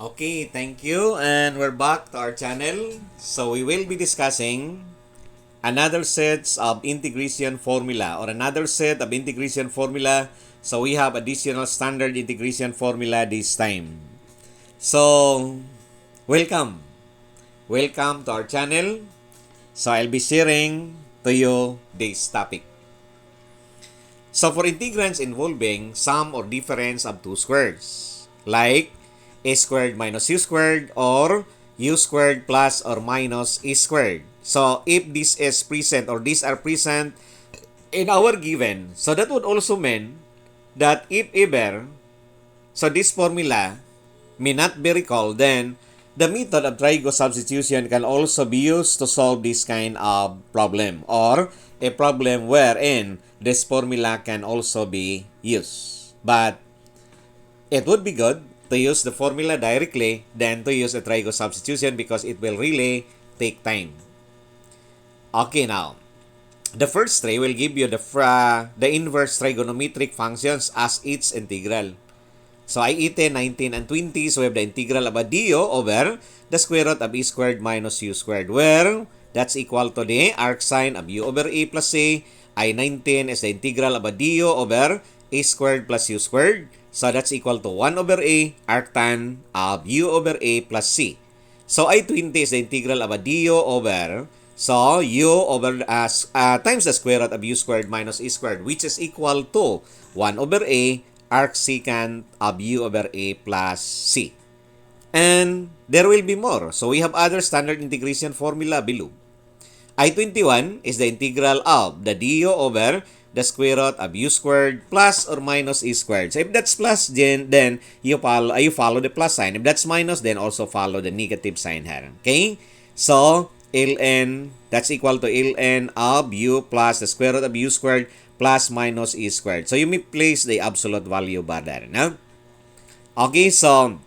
Okay, thank you. And we're back to our channel. So we will be discussing another sets of integration formula or another set of integration formula. So we have additional standard integration formula this time. So welcome. Welcome to our channel. So I'll be sharing to you this topic. So for integrands involving sum or difference of two squares, like a squared minus u squared or u squared plus or minus a squared. So if this is present or these are present in our given, so that would also mean that if ever, so this formula may not be recalled, then the method of trigo substitution can also be used to solve this kind of problem or a problem wherein this formula can also be used. But it would be good to use the formula directly than to use a trigo substitution because it will really take time. Okay, now, the first tray will give you the inverse trigonometric functions as its integral. So I 18, 19, and 20. So we have the integral of a do over the square root of a squared minus u squared, where that's equal to the arc sine of u over a plus c. I-19 is the integral of a do over a squared plus u squared. So that's equal to 1 over a arctan of u over a plus c. So I-20 is the integral of a do over u over times the square root of u squared minus a squared, which is equal to 1 over a arcsecant of u over a plus c. And there will be more. So we have other standard integration formula below. I-21 is the integral of the do over the square root of u squared plus or minus e squared. So if that's plus, then you follow the plus sign. If that's minus, then also follow the negative sign here. Okay? So, ln, that's equal to ln of u plus the square root of u squared plus minus e squared. So, you may place the absolute value bar there. No? Okay, so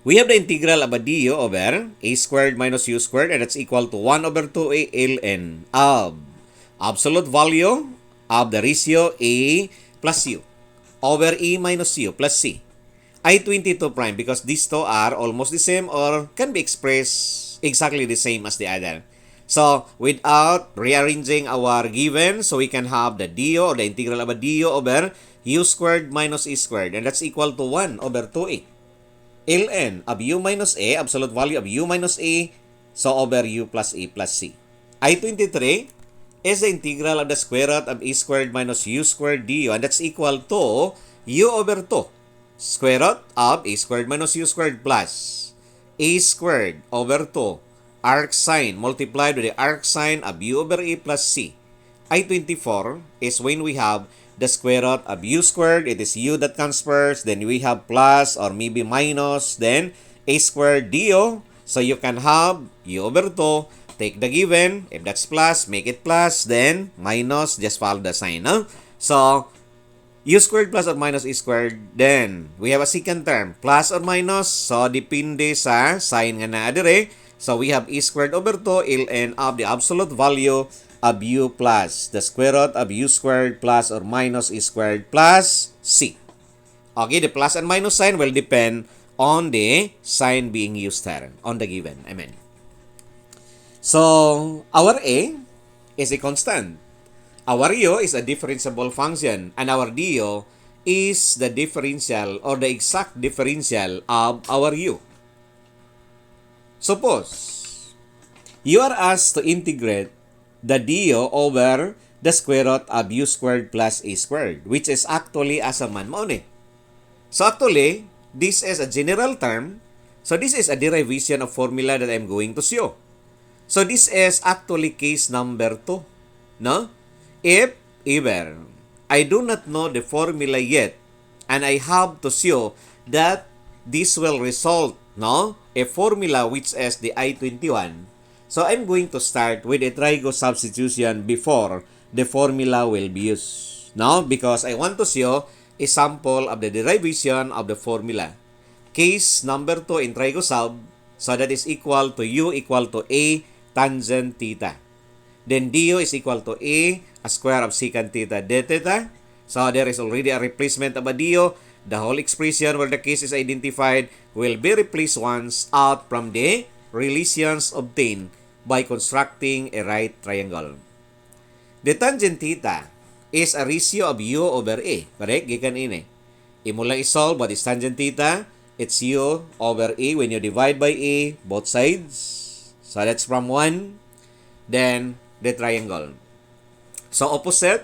we have the integral of a do over a squared minus u squared, and that's equal to 1 over 2a ln of absolute value of the ratio a plus u over e minus u plus c. I-22 prime because these two are almost the same or can be expressed exactly the same as the other. So, without rearranging our given, so we can have the do or the integral of a do over u squared minus e squared, and that's equal to 1 over 2a. ln of u minus a, absolute value of u minus a, so over u plus a plus c. I-23 is the integral of the square root of a squared minus u squared du, and that's equal to u over 2 square root of a squared minus u squared plus a squared over 2 arc sine multiplied with the arc sine of u over a plus c. I-24 is when we have the square root of u squared, it is u that comes first, then we have plus or maybe minus, then a squared du. So you can have u over 2, take the given, if that's plus, make it plus, then minus, just follow the sign. Huh? So, u squared plus or minus e squared, then we have a second term, plus or minus, so depende sa sign nga na adire. So we have e squared over 2 ln of the absolute value of u plus the square root of u squared plus or minus e squared plus c. Okay, the plus and minus sign will depend on the sign being used here, on the given, So, our a is a constant. Our u is a differentiable function, and our do is the differential or the exact differential of our u. Suppose you are asked to integrate the do over the square root of u squared plus a squared, which is actually asaman mo ni. So actually, this is a general term. So this is a derivation of formula that I'm going to show. So this is actually case number 2. No? If ever I do not know the formula yet, and I have to show that this will result, no, a formula which is the I-21. So I'm going to start with a trigo substitution before the formula will be used. No, because I want to show a sample of the derivation of the formula. Case number 2 in trigo sub, so that is equal to u equal to a tangent theta. Then du is equal to a square of secant theta d theta. So there is already a replacement of a du. The whole expression where the case is identified will be replaced once out from the relations obtained by constructing a right triangle. The tangent theta is a ratio of u over a. Correct? Gikan ini. Imo lang isolve what is tangent theta. It's u over a when you divide by a both sides. So that's from 1. Then the triangle. So opposite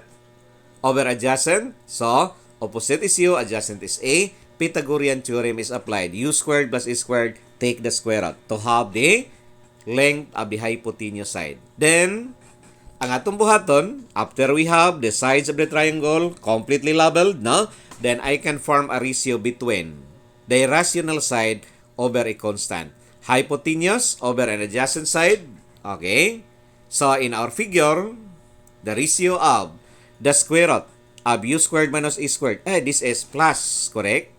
over adjacent. So opposite is u, adjacent is a. Pythagorean theorem is applied. U squared plus a squared, take the square root to have the length of the hypotenuse side. Then, ang atong buhaton, after we have the sides of the triangle completely leveled, no? Then I can form a ratio between the irrational side over a constant. Hypotenuse over an adjacent side. Okay? So, in our figure, the ratio of the square root of u squared minus a squared. This is plus, correct?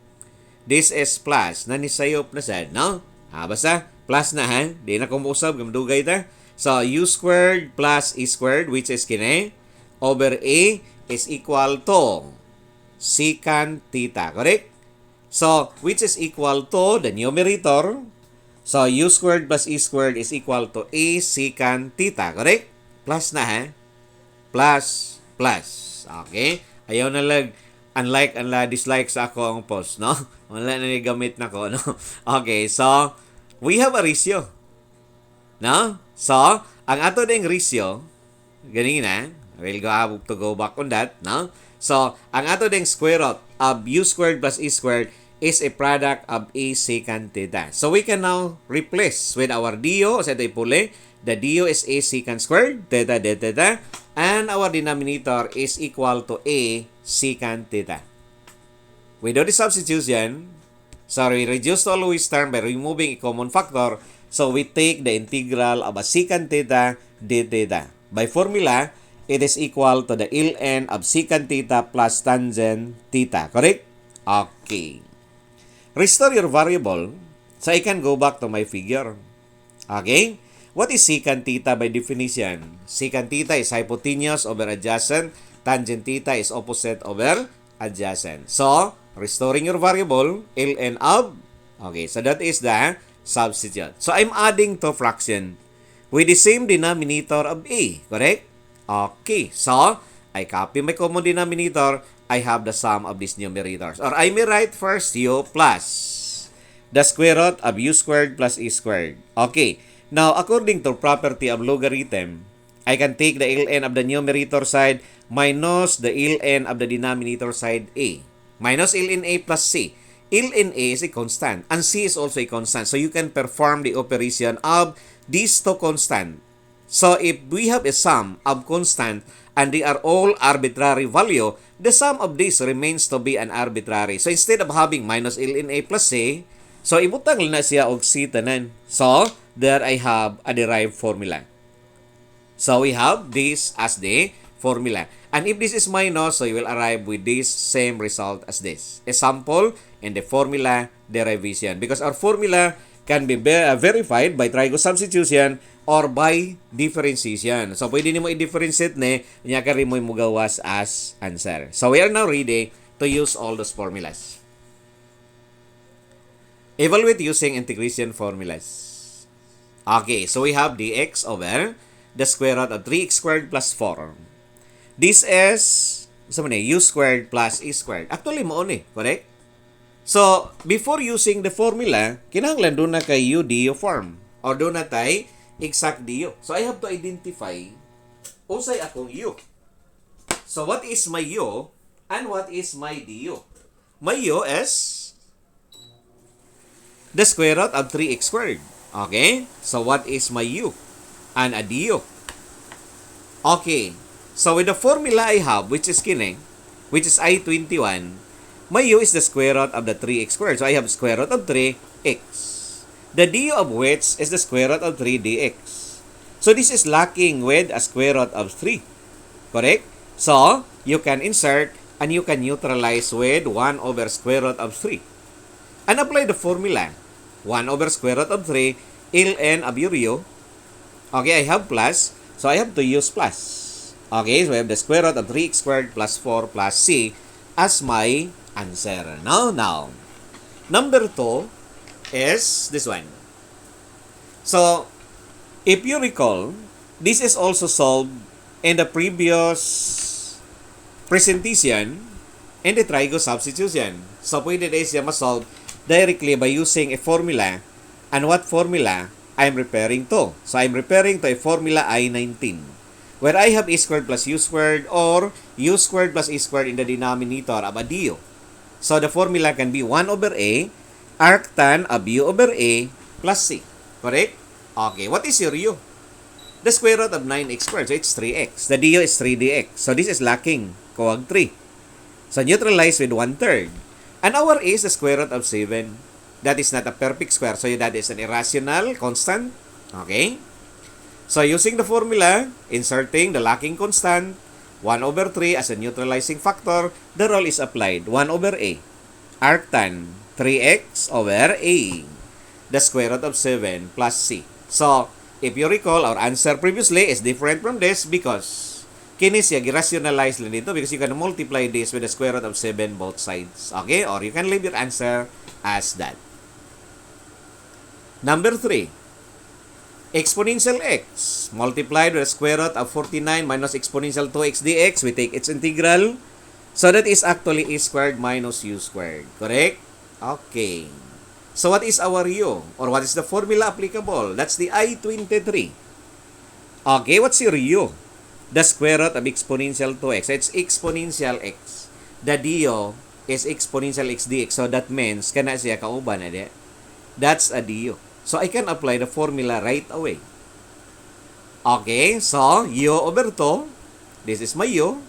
This is plus. Nanisayop na sad, no? Basta, plus na ha. Di na kumusab, gamdugay ta. So, u squared plus a squared, which is kine, over a is equal to secant theta, correct? So, which is equal to the numerator. So, u squared plus a squared is equal to a secant theta, correct? Plus na ha. Plus, plus. Okay? Ayaw na lang. Unlike ang dislike sa ako ang post, no? Wala na gamit na ko, no? Okay, so, we have a ratio. No? So, ang ato ding ratio, ganina, we'll have to go back on that, no? So, ang ato ding square root of u squared plus a squared is a product of a secant theta. So, we can now replace with our du, sa ito ipuli, the du is a secant squared, theta, theta, and our denominator is equal to a secant theta. We do the substitution. So, we reduce the Lewis term by removing a common factor. So, we take the integral of a secant theta d theta. By formula, it is equal to the ln of secant theta plus tangent theta. Correct? Okay. Restore your variable. So, I can go back to my figure. Okay? What is secant theta by definition? Secant theta is hypotenuse over adjacent. Tangent theta is opposite over adjacent. So, restoring your variable, ln of, okay, so that is the substitute. So, I'm adding to fraction with the same denominator of a, correct? Okay, so, I copy my common denominator, I have the sum of these numerators. Or I may write first u plus the square root of u squared plus a squared. Okay, now, according to property of logarithm, I can take the ln of the numerator side minus the ln of the denominator side a. Minus ln a plus c. ln a is a constant and c is also a constant. So, you can perform the operation of these two constant. So, if we have a sum of constant and they are all arbitrary value, the sum of this remains to be an arbitrary. So, instead of having minus ln a plus c, so, ibutang na siya og c tanan. So, there I have a derived formula. So, we have this as the formula. And if this is minus, so you will arrive with this same result as this. A sample in the formula derivation. Because our formula can be verified by trigo substitution or by differentiation. So, pwede nimo i-differentiate niya ka rin mo gawas as answer. So, we are now ready to use all those formulas. Evaluate using integration formulas. Okay, so we have dx over the square root of 3x squared plus 4. This is, u squared plus a squared. Actually, mo ni, correct? So, before using the formula, kinahanglan doon na kay u du form. Or doon na tay exact du. So, I have to identify usay akong u. So, what is my u and what is my du? My u is the square root of 3x squared. Okay? So, what is my u? And a du. Okay. So, with the formula I have, which is kining, which is I-21, my u is the square root of the 3x squared. So, I have square root of 3x. The du of which is the square root of 3 dx. So, this is lacking with a square root of 3. Correct? So, you can insert and you can neutralize with 1 over square root of 3. And apply the formula. 1 over square root of 3, ln of your u. Okay, I have plus. So, I have to use plus. Okay, so I have the square root of 3x squared plus 4 plus c as my answer. Now, number 2, is this one. So, if you recall, this is also solved in the previous presentation in the trigo substitution. So, pwede din siya ma-solve directly by using a formula. And what formula I'm referring to? So, I'm referring to a formula I-19, where I have a squared plus u squared or u squared plus e squared in the denominator of a dio. So, the formula can be 1 over a arctan of u over a plus c. Correct? Okay, what is your u? The square root of 9x squared, so it's 3x. The dio is 3dx. So, this is lacking. Kuwag 3. So, neutralize with 1/3. And our a is the square root of 7. That is not a perfect square. So, that is an irrational constant. Okay? So, using the formula, inserting the lacking constant, 1 over 3 as a neutralizing factor, the rule is applied. 1 over a. Arctan, 3x over a. The square root of 7 plus c. So, if you recall, our answer previously is different from this because kini siya gi-rationalize lang dito because you can multiply this with the square root of 7 both sides. Okay? Or you can leave your answer as that. Number 3. Exponential x multiplied with the square root of 49 minus exponential 2x dx. We take its integral. So that is actually a squared minus u squared. Correct? Okay. So what is our u? Or what is the formula applicable? That's the I-23. Okay, what's your u? The square root of exponential 2x. It's exponential x. The dio is exponential x dx. So that means, kana siya kauban na di? That's a dio. So I can apply the formula right away. Okay, so u over 2. This is my u.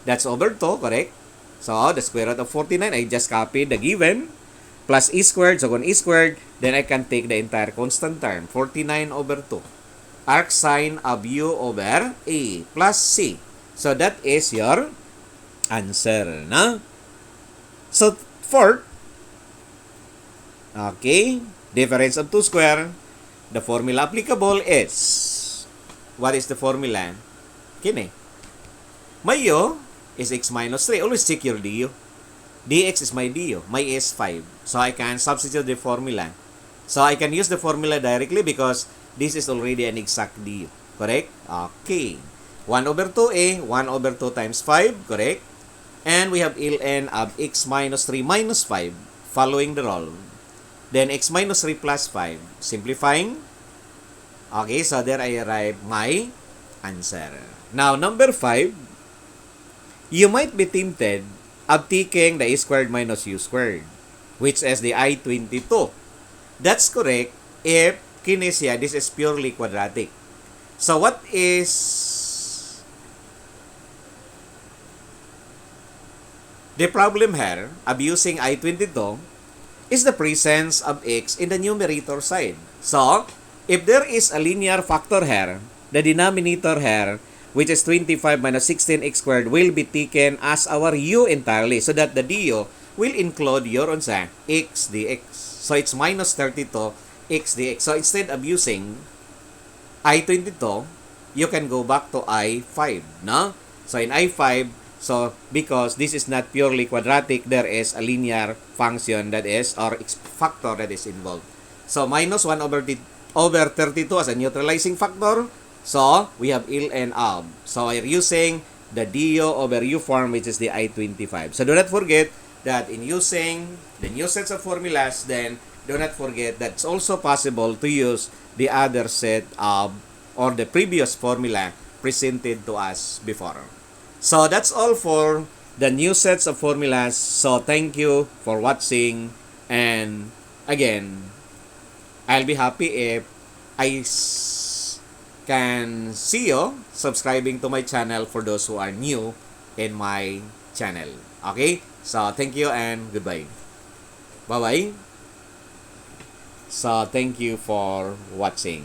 That's over 2, correct? So the square root of 49, I just copied the given. Plus e squared. So kung e squared, then I can take the entire constant term. 49 over 2. Arc sine of u over a plus c. So that is your answer, no? So fourth, okay, difference of 2 square. The formula applicable is, what is the formula? Kini. My u is x minus 3. Always check your du. dx is my du. My is 5. So I can substitute the formula. So I can use the formula directly because this is already an exact du. Correct? Okay. 1 over 2a, 1 over 2 times 5. Correct? And we have ln of x minus 3 minus 5 following the rule. Then x minus 3 plus 5. Simplifying. Okay, so there I arrive my answer. Now, number 5. You might be tempted of taking the a squared minus u squared, which is the I-22. That's correct if kinesia, this is purely quadratic. So what is the problem here of using I-22 is the presence of x in the numerator side. So, if there is a linear factor here, the denominator here, which is 25 minus 16x squared, will be taken as our u entirely so that the du will include your unsa x dx. So, it's minus 32 x dx. So, instead of using I-22, you can go back to I-5, no? So, in I-5, so, because this is not purely quadratic, there is a linear function that is, or factor that is involved. So, minus 1 over 32 as a neutralizing factor. So, we have ln of. So, we're using the du over u form, which is the I-25. So, do not forget that in using the new sets of formulas, then do not forget that it's also possible to use the other set of, or the previous formula presented to us before. So that's all for the new sets of formulas. So thank you for watching, and again, I'll be happy if I can see you subscribing to my channel for those who are new in my channel. Okay? So thank you and goodbye. Bye-bye. So thank you for watching.